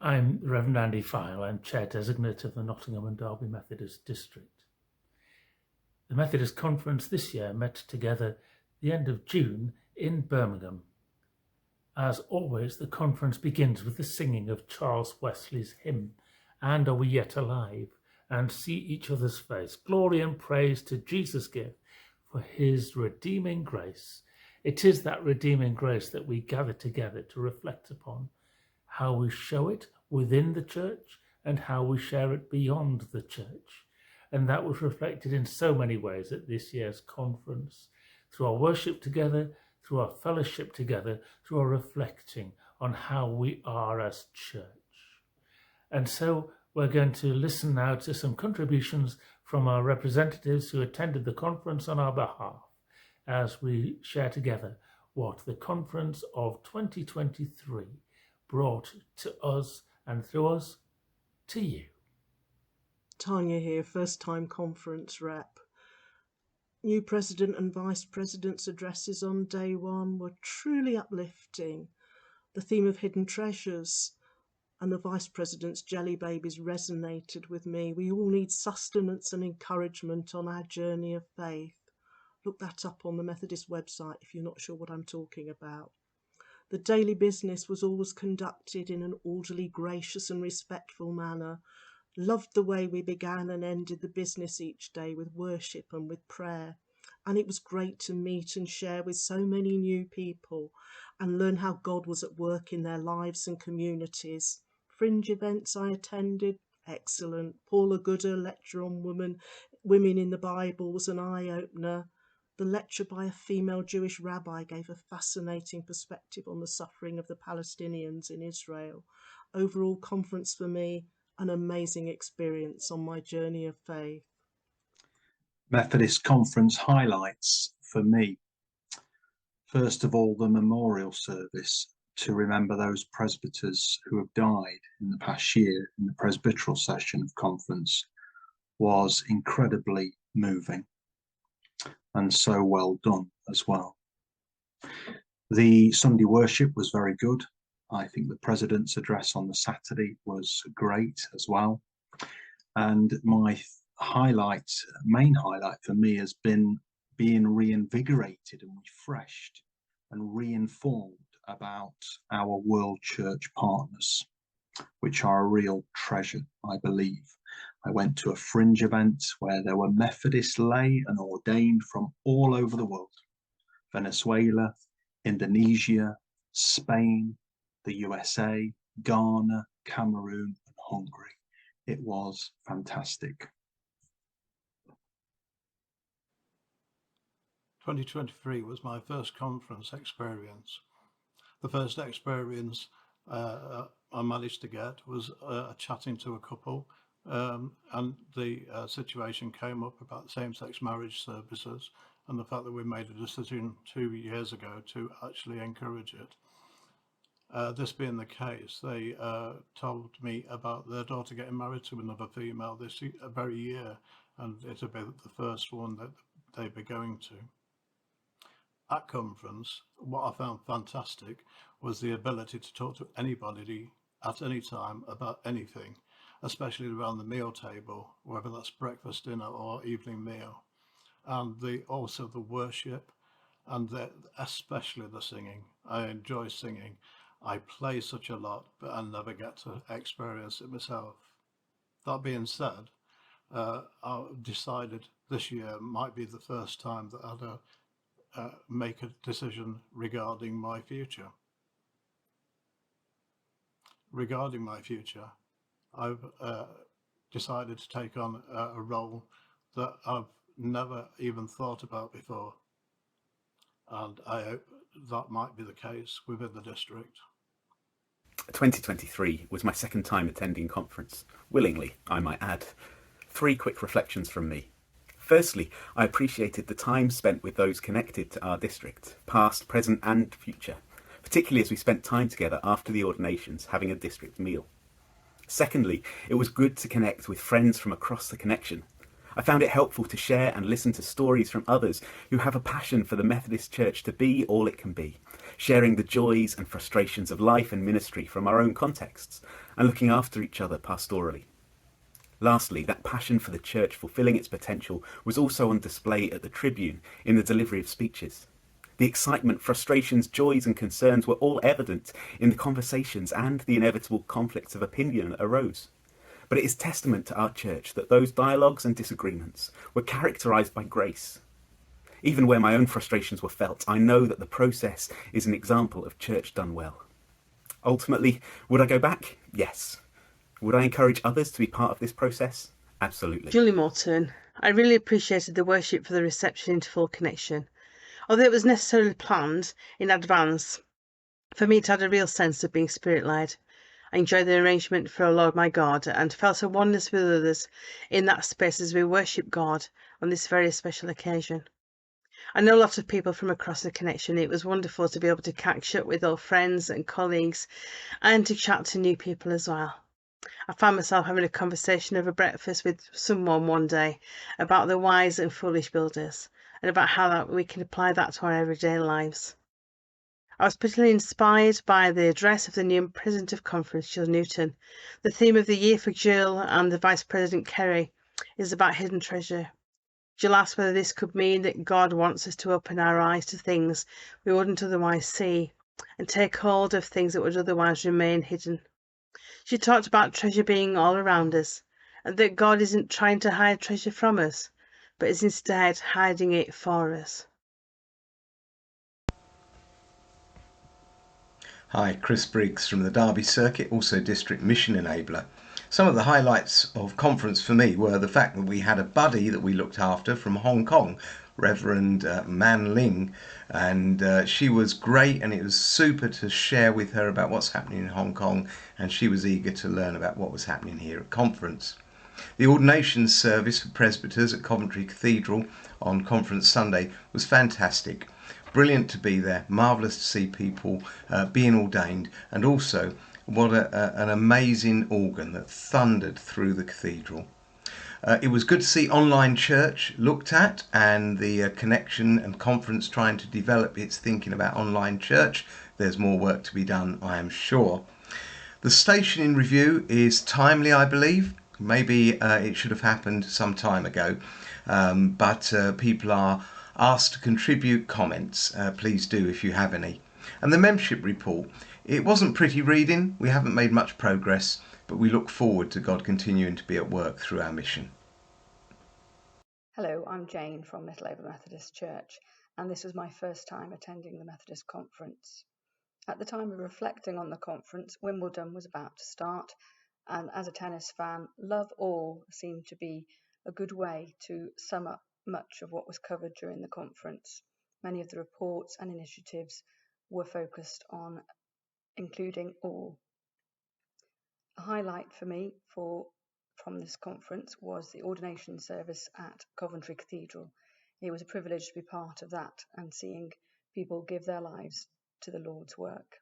I'm Rev'd Andy Fyall. I'm Chair Designate of the Nottingham and Derby Methodist District. The Methodist Conference this year met together the end of June in Birmingham. As always, the conference begins with the singing of Charles Wesley's hymn, "And Are We Yet Alive?" and "See Each Other's Face. Glory and praise to Jesus give for his redeeming grace." It is that redeeming grace that we gather together to reflect upon, how we show it within the church and how we share it beyond the church. And that was reflected in so many ways at this year's conference, through our worship together, through our fellowship together, through our reflecting on how we are as church. And so we're going to listen now to some contributions from our representatives who attended the conference on our behalf, as we share together what the conference of 2023 brought to us and through us to you. Tanya here, first time conference rep. New president and vice president's addresses on day one were truly uplifting. The theme of hidden treasures and the vice president's jelly babies resonated with me. We all need sustenance and encouragement on our journey of faith. Look that up on the Methodist website if you're not sure what I'm talking about. The daily business was always conducted in an orderly, gracious and respectful manner. Loved the way we began and ended the business each day with worship and with prayer. And it was great to meet and share with so many new people and learn how God was at work in their lives and communities. Fringe events I attended, excellent. Paula Gooder lecture on women in the Bible was an eye-opener. The lecture by a female Jewish rabbi gave a fascinating perspective on the suffering of the Palestinians in Israel. Overall conference for me, an amazing experience on my journey of faith. Methodist Conference highlights for me. First of all, the memorial service to remember those presbyters who have died in the past year in the presbyteral session of conference was incredibly moving and so well done as well. The Sunday worship was very good. I think the president's address on the Saturday was great as well. And my main highlight for me has been being reinvigorated and refreshed and reinformed about our world church partners, which are a real treasure, I believe. I went to a fringe event where there were Methodist lay and ordained from all over the world: Venezuela, Indonesia, Spain, the USA, Ghana, Cameroon, and Hungary. It was fantastic. 2023 was my first conference experience. The first experience I managed to get was chatting to a couple, and the situation came up about same-sex marriage services and the fact that we made a decision 2 years ago to actually encourage it. This being the case, they told me about their daughter getting married to another female this very year, and it'll be the first one that they'd be going to. At conference, what I found fantastic was the ability to talk to anybody at any time about anything, especially around the meal table, whether that's breakfast, dinner or evening meal. And also the worship and especially the singing. I enjoy singing. I play such a lot, but I never get to experience it myself. That being said, I decided this year might be the first time that I'd make a decision regarding my future. Regarding my future, I've decided to take on a role that I've never even thought about before, and I hope that might be the case within the district. 2023 was my second time attending conference, willingly, I might add. 3 quick reflections from me. Firstly, I appreciated the time spent with those connected to our district, past, present and future, particularly as we spent time together after the ordinations having a district meal. Secondly, it was good to connect with friends from across the connection. I found it helpful to share and listen to stories from others who have a passion for the Methodist Church to be all it can be, sharing the joys and frustrations of life and ministry from our own contexts, and looking after each other pastorally. Lastly, that passion for the church fulfilling its potential was also on display at the Tribune in the delivery of speeches. The excitement, frustrations, joys and concerns were all evident in the conversations and the inevitable conflicts of opinion that arose. But it is testament to our church that those dialogues and disagreements were characterised by grace. Even where my own frustrations were felt, I know that the process is an example of church done well. Ultimately, would I go back? Yes. Would I encourage others to be part of this process? Absolutely. Julie Morton, I really appreciated the worship for the reception into full connection. Although it was necessarily planned in advance, for me it had a real sense of being spirit-led. I enjoyed the arrangement for O Lord my God and felt a oneness with others in that space as we worship God on this very special occasion. I know a lot of people from across the connection. It was wonderful to be able to catch up with old friends and colleagues and to chat to new people as well. I found myself having a conversation over breakfast with someone one day about the wise and foolish builders and about how we can apply that to our everyday lives. I was particularly inspired by the address of the new President of Conference, Jill Newton. The theme of the year for Jill and the Vice President Kerry is about hidden treasure. Jill asked whether this could mean that God wants us to open our eyes to things we wouldn't otherwise see and take hold of things that would otherwise remain hidden. She talked about treasure being all around us and that God isn't trying to hide treasure from us, but is instead hiding it for us. Hi, Chris Briggs from the Derby Circuit, also District Mission Enabler. Some of the highlights of conference for me were the fact that we had a buddy that we looked after from Hong Kong, Reverend Man Ling, and she was great, and it was super to share with her about what's happening in Hong Kong, and she was eager to learn about what was happening here at conference. The ordination service for presbyters at Coventry Cathedral on Conference Sunday was fantastic. Brilliant to be there, marvellous to see people being ordained, and also what an amazing organ that thundered through the cathedral. It was good to see online church looked at, and the connection and conference trying to develop its thinking about online church. There's more work to be done, I am sure. The stationing review is timely, I believe. Maybe it should have happened some time ago, but people are asked to contribute comments. Please do if you have any. And the membership report, it wasn't pretty reading. We haven't made much progress, but we look forward to God continuing to be at work through our mission. Hello, I'm Jane from Middleover Methodist Church, and this was my first time attending the Methodist Conference. At the time of reflecting on the conference, Wimbledon was about to start, and as a tennis fan, love all seemed to be a good way to sum up much of what was covered during the conference. Many of the reports and initiatives were focused on including all. A highlight for me from this conference was the ordination service at Coventry Cathedral. It was a privilege to be part of that and seeing people give their lives to the Lord's work.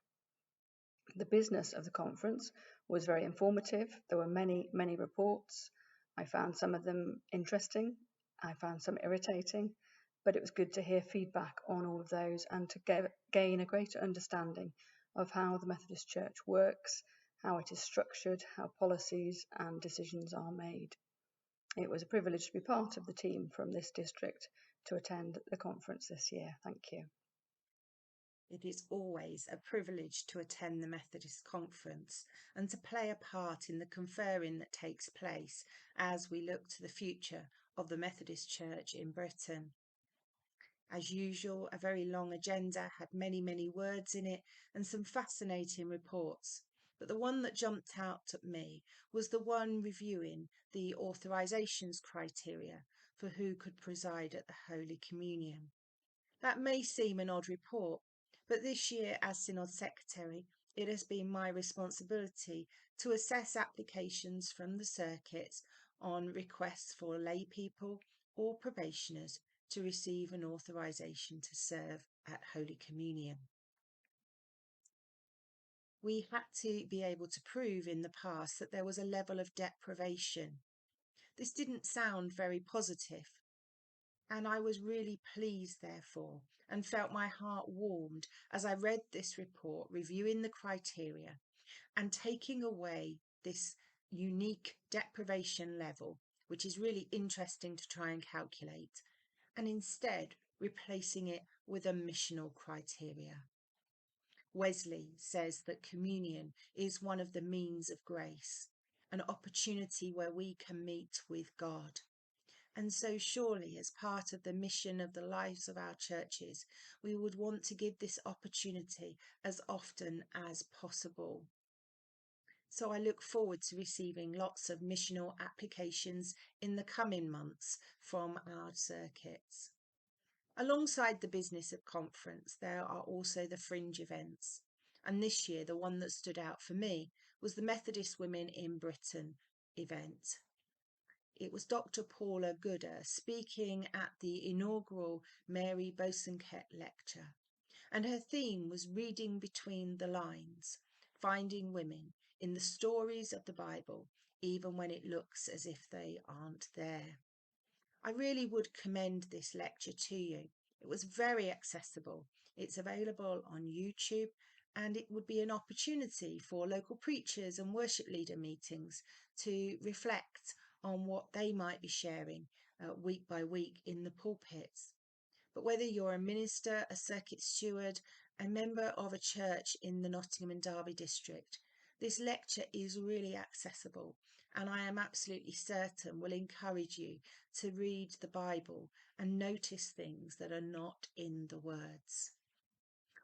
The business of the conference was very informative. There were many reports. I found some of them interesting. I found some irritating, but it was good to hear feedback on all of those and to gain a greater understanding of how the Methodist Church works, how it is structured, how policies and decisions are made. It was a privilege to be part of the team from this district to attend the conference this year. Thank you. It is always a privilege to attend the Methodist Conference and to play a part in the conferring that takes place as we look to the future of the Methodist Church in Britain. As usual, a very long agenda had many words in it and some fascinating reports. But the one that jumped out at me was the one reviewing the authorisations criteria for who could preside at the Holy Communion. That may seem an odd report, but this year as Synod Secretary, it has been my responsibility to assess applications from the circuits on requests for lay people or probationers to receive an authorisation to serve at Holy Communion. We had to be able to prove in the past that there was a level of deprivation. This didn't sound very positive, and I was really pleased, therefore, and felt my heart warmed as I read this report reviewing the criteria and taking away this unique deprivation level, which is really interesting to try and calculate, and instead replacing it with a missional criteria. Wesley says that communion is one of the means of grace, an opportunity where we can meet with God. And so surely, as part of the mission of the lives of our churches, we would want to give this opportunity as often as possible. So I look forward to receiving lots of missional applications in the coming months from our circuits. Alongside the business of conference, there are also the fringe events. And this year, the one that stood out for me was the Methodist Women in Britain event. It was Dr. Paula Gooder speaking at the inaugural Mary Bosanquet lecture. And her theme was reading between the lines, finding women in the stories of the Bible, even when it looks as if they aren't there. I really would commend this lecture to you. It was very accessible. It's available on YouTube, and it would be an opportunity for local preachers and worship leader meetings to reflect on what they might be sharing week by week in the pulpits. But whether you're a minister, a circuit steward, a member of a church in the Nottingham and Derby district, this lecture is really accessible, and I am absolutely certain will encourage you to read the Bible and notice things that are not in the words.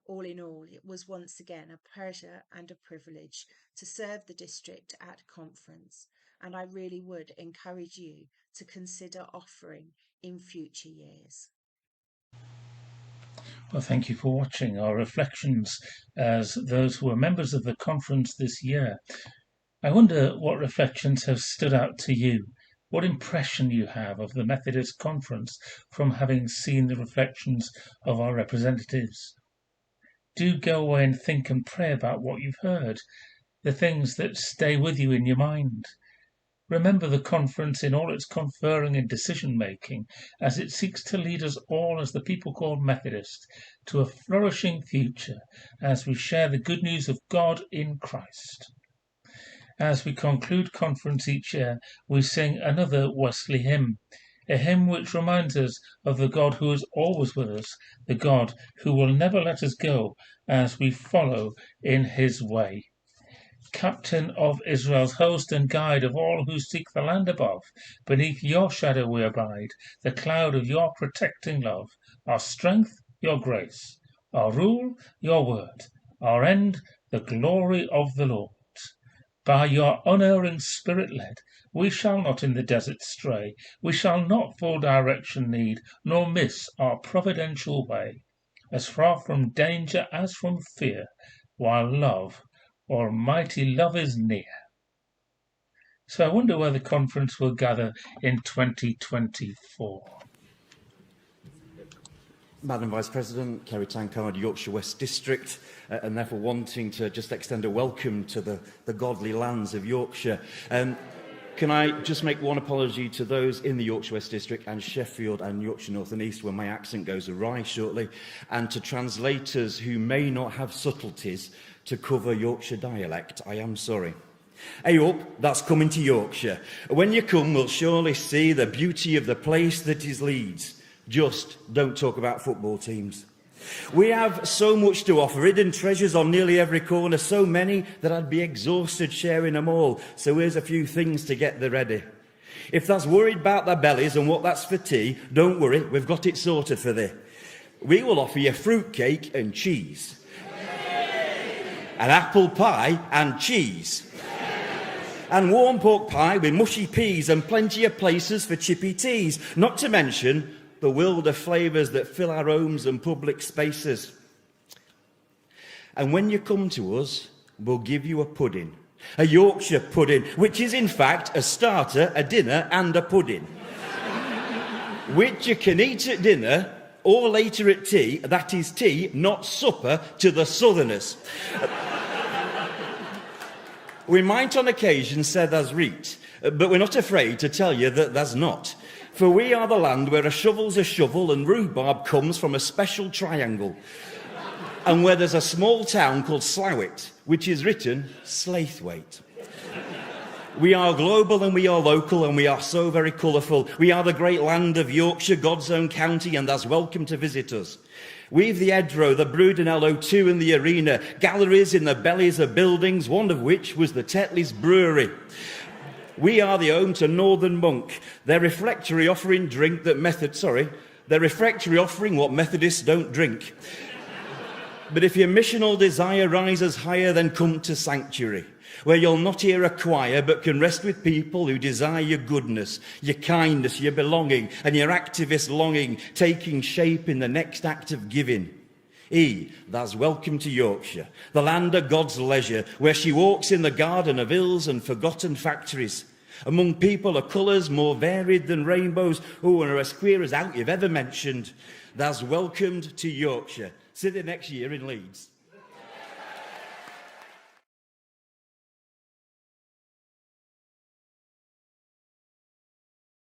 All in all, it was once again a pleasure and a privilege to serve the district at conference, and I really would encourage you to consider offering in future years. Well, thank you for watching our reflections as those who were members of the conference this year. I wonder what reflections have stood out to you, what impression you have of the Methodist Conference from having seen the reflections of our representatives. Do go away and think and pray about what you've heard, the things that stay with you in your mind. Remember the conference in all its conferring and decision-making as it seeks to lead us all as the people called Methodist to a flourishing future as we share the good news of God in Christ. As we conclude conference each year, we sing another Wesley hymn, a hymn which reminds us of the God who is always with us, the God who will never let us go as we follow in his way. Captain of Israel's host and guide of all who seek the land above, beneath your shadow we abide, the cloud of your protecting love, our strength, your grace, our rule, your word, our end, the glory of the Lord. By your unerring spirit led, we shall not in the desert stray, we shall not full direction need, nor miss our providential way, as far from danger as from fear, while love, almighty love is near. So I wonder where the conference will gather in 2024. Madam Vice President, Kerry, Tankard, Yorkshire West District, and therefore wanting to just extend a welcome to the godly lands of Yorkshire. Can I just make one apology to those in the Yorkshire West District and Sheffield and Yorkshire North and East when my accent goes awry shortly, and to translators who may not have subtleties to cover Yorkshire dialect. I am sorry. Hey up, that's coming to Yorkshire. When you come, we'll surely see the beauty of the place that is Leeds. Just don't talk about football teams. We have so much to offer, hidden treasures on nearly every corner, so many that I'd be exhausted sharing them all. So here's a few things to get the ready. If that's worried about their bellies and what that's for tea, don't worry, we've got it sorted for thee. We will offer you fruitcake and cheese. An apple pie and cheese. And warm pork pie with mushy peas and plenty of places for chippy teas, not to mention the world of flavours that fill our homes and public spaces. And when you come to us, we'll give you a pudding, a Yorkshire pudding, which is in fact a starter, a dinner and a pudding, which you can eat at dinner or later at tea. That is tea, not supper, to the southerners. We might on occasion say there's reet, but we're not afraid to tell you that there's not. For we are the land where a shovel's a shovel and rhubarb comes from a special triangle. and where there's a small town called Slowett, which is written Slaithwaite. We are global and we are local and we are so very colourful. We are the great land of Yorkshire, God's own county, and as welcome to visit us. We've the Edrow, the Brudenell O2 and the Arena, galleries in the bellies of buildings, one of which was the Tetley's Brewery. We are the home to Northern Monk, their refectory offering what Methodists don't drink. But if your missional desire rises higher, then come to Sanctuary, where you'll not hear a choir, but can rest with people who desire your goodness, your kindness, your belonging, and your activist longing, taking shape in the next act of giving. Thus welcome to Yorkshire, the land of God's leisure, where she walks in the garden of hills and forgotten factories, among people of colours more varied than rainbows, and are as queer as out you've ever mentioned. Thus welcomed to Yorkshire. See you next year in Leeds.